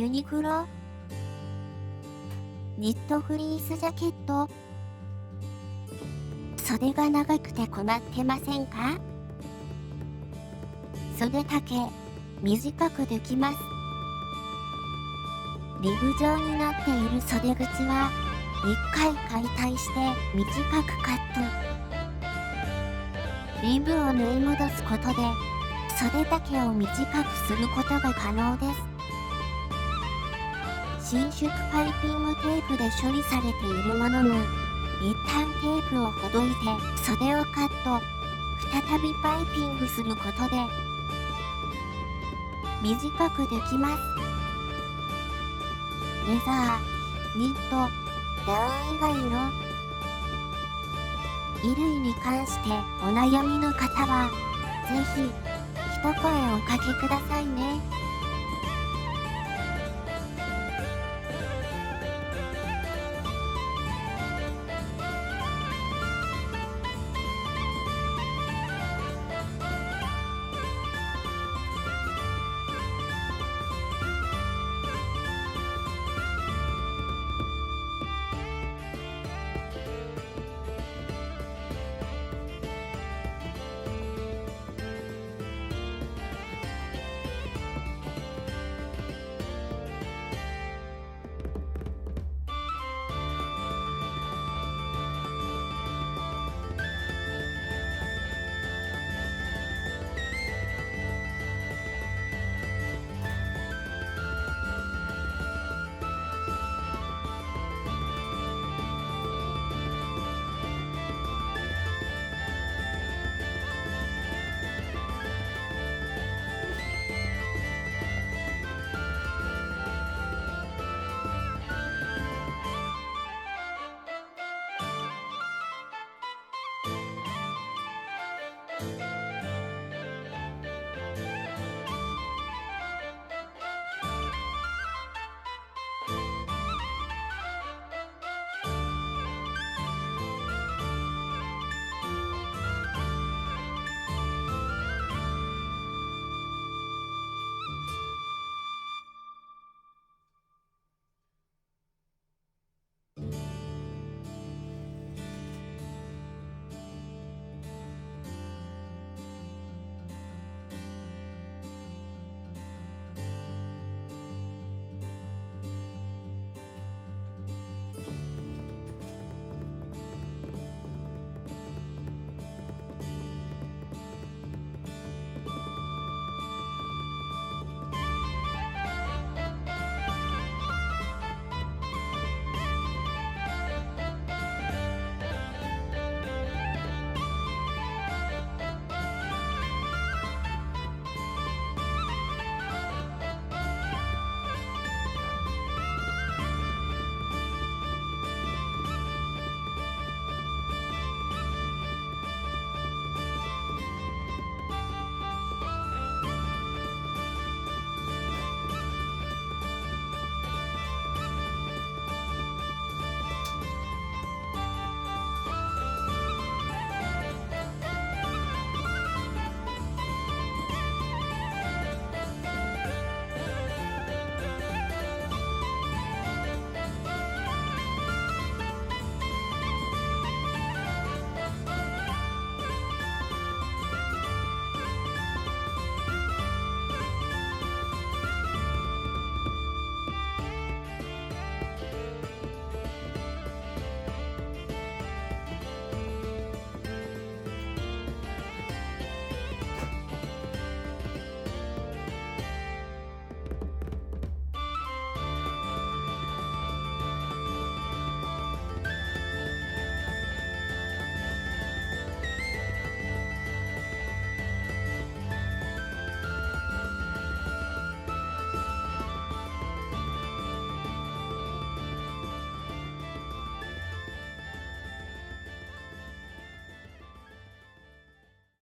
ユニクロニットフリースジャケット、袖が長くて困ってませんか？袖丈短くできます。リブ状になっている袖口は1回解体して短くカット。リブを縫い戻すことで袖丈を短くすることが可能です。伸縮パイピングテープで処理されているものも、一旦テープをほどいて袖をカット、再びパイピングすることで短くできます。レザー、ニット、ダウン以外の衣類に関してお悩みの方は、ぜひ一声おかけくださいね。